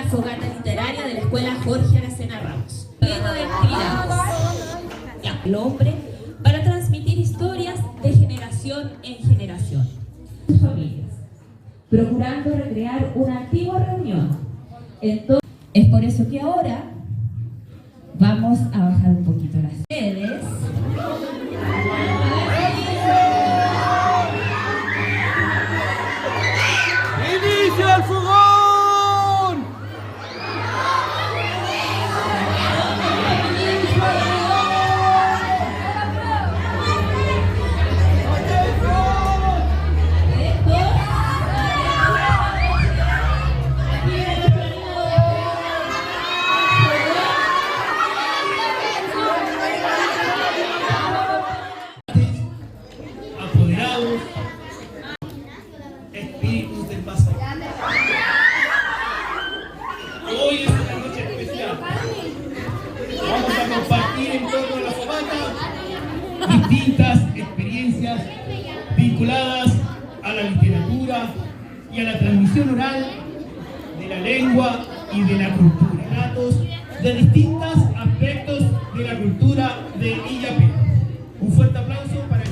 fogata literaria de la Escuela Jorge Aracena Ramos. Lleno de actividades. El hombre para transmitir historias de generación en generación. Familias, procurando recrear una antigua reunión. Entonces, es por eso que ahora vamos a bajar un poquito las redes. ¡Inicia el fogón! Apoderados, espíritus del pasado. Hoy es una noche especial. Vamos a compartir en torno a la fogata distintas experiencias vinculadas a la literatura y a la transmisión oral de la lengua y de la cultura. Datos de distintos aspectos de la cultura de Illapel. Un fuerte aplauso para el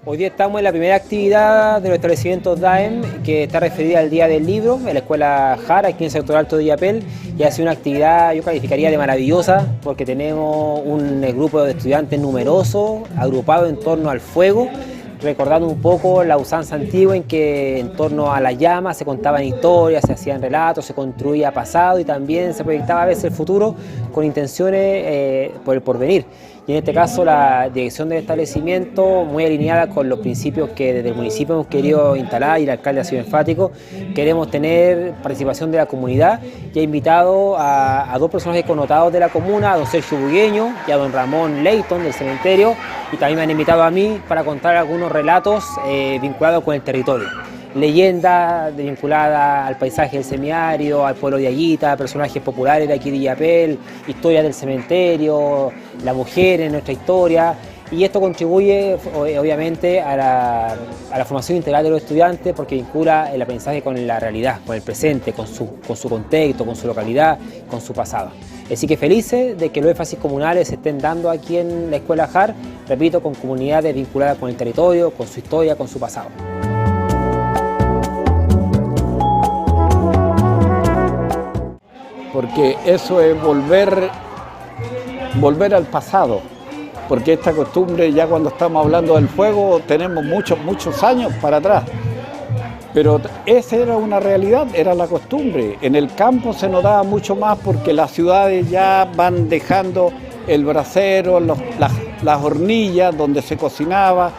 Hoy día estamos en la primera actividad de los establecimientos DAEM, que está referida al Día del Libro, en la Escuela Jara, aquí en el sector alto de Illapel, y ha sido una actividad, yo calificaría de maravillosa, porque tenemos un grupo de estudiantes numeroso, agrupado en torno al fuego, recordando un poco la usanza antigua en que en torno a las llamas se contaban historias, se hacían relatos, se construía pasado y también se proyectaba a veces el futuro con intenciones por el porvenir. Y en este caso la dirección del establecimiento, muy alineada con los principios que desde el municipio hemos querido instalar y el alcalde ha sido enfático, queremos tener participación de la comunidad y ha invitado a dos personajes connotados de la comuna, a don Sergio Bugueño y a don Ramón Leighton del cementerio, y también me han invitado a mí para contar algunos relatos vinculados con el territorio. Leyendas vinculadas al paisaje del semiárido, al pueblo de Ayita, personajes populares de aquí de Illapel, historias del cementerio, la mujer en nuestra historia, y esto contribuye obviamente a la formación integral de los estudiantes porque vincula el aprendizaje con la realidad, con el presente, con su contexto, con su localidad, con su pasado. Así que felices de que los énfasis comunales se estén dando aquí en la Escuela JAR, repito, con comunidades vinculadas con el territorio, con su historia, con su pasado. Porque eso es volver al pasado, porque esta costumbre ya cuando estamos hablando del fuego tenemos muchos años para atrás, pero esa era una realidad, era la costumbre. En el campo se notaba mucho más porque las ciudades ya van dejando el brasero, las hornillas donde se cocinaba,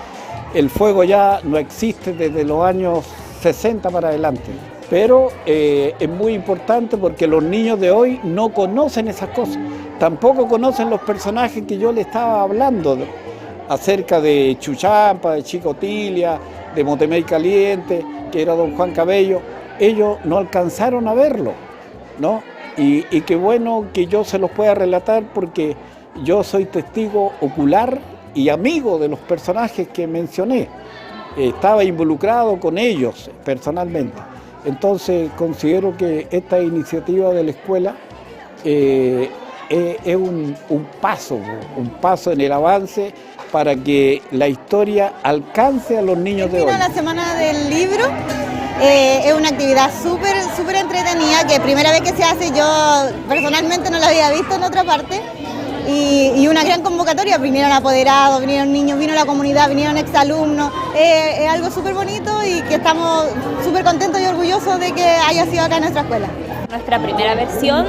el fuego ya no existe desde los años 60 para adelante. Pero es muy importante porque los niños de hoy no conocen esas cosas, tampoco conocen los personajes que yo les estaba hablando acerca de Chuchampa, de Chicotilia, de Motemey Caliente, que era don Juan Cabello. Ellos no alcanzaron a verlo, ¿no? Y qué bueno que yo se los pueda relatar porque yo soy testigo ocular y amigo de los personajes que mencioné. Estaba involucrado con ellos personalmente. Entonces considero que esta iniciativa de la escuela es un paso en el avance para que la historia alcance a los niños de hoy. La Semana del Libro es una actividad súper entretenida, que primera vez que se hace, yo personalmente no la había visto en otra parte. Y una gran convocatoria, vinieron apoderados, vinieron niños, vino la comunidad, vinieron exalumnos, es algo súper bonito y que estamos súper contentos y orgullosos de que haya sido acá en nuestra escuela. Nuestra primera versión,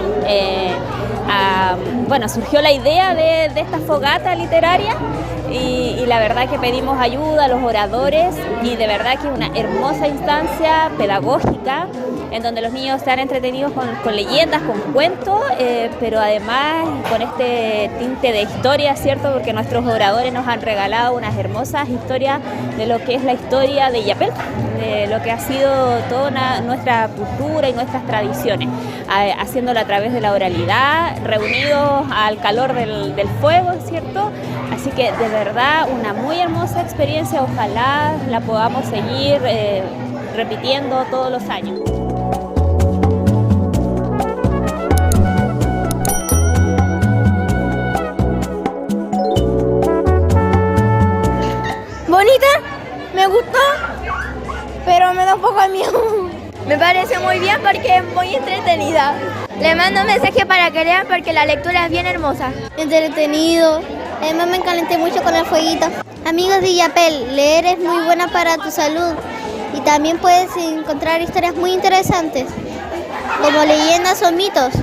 surgió la idea de esta fogata literaria y la verdad que pedimos ayuda a los oradores y de verdad que es una hermosa instancia pedagógica en donde los niños están entretenidos con leyendas, con cuentos, pero además con este tinte de historia, ¿cierto? Porque nuestros oradores nos han regalado unas hermosas historias de lo que es la historia de Illapel, de lo que ha sido toda nuestra cultura y nuestras tradiciones, haciéndolo a través de la oralidad, reunidos al calor del fuego, ¿cierto? Así que de verdad una muy hermosa experiencia, ojalá la podamos seguir repitiendo todos los años. Bonita, me gustó, pero me da un poco de miedo. Me parece muy bien porque es muy entretenida. Le mando un mensaje para que lean porque la lectura es bien hermosa. Entretenido. Además me calenté mucho con el fueguito. Amigos de Illapel, leer es muy buena para tu salud y también puedes encontrar historias muy interesantes, como leyendas o mitos.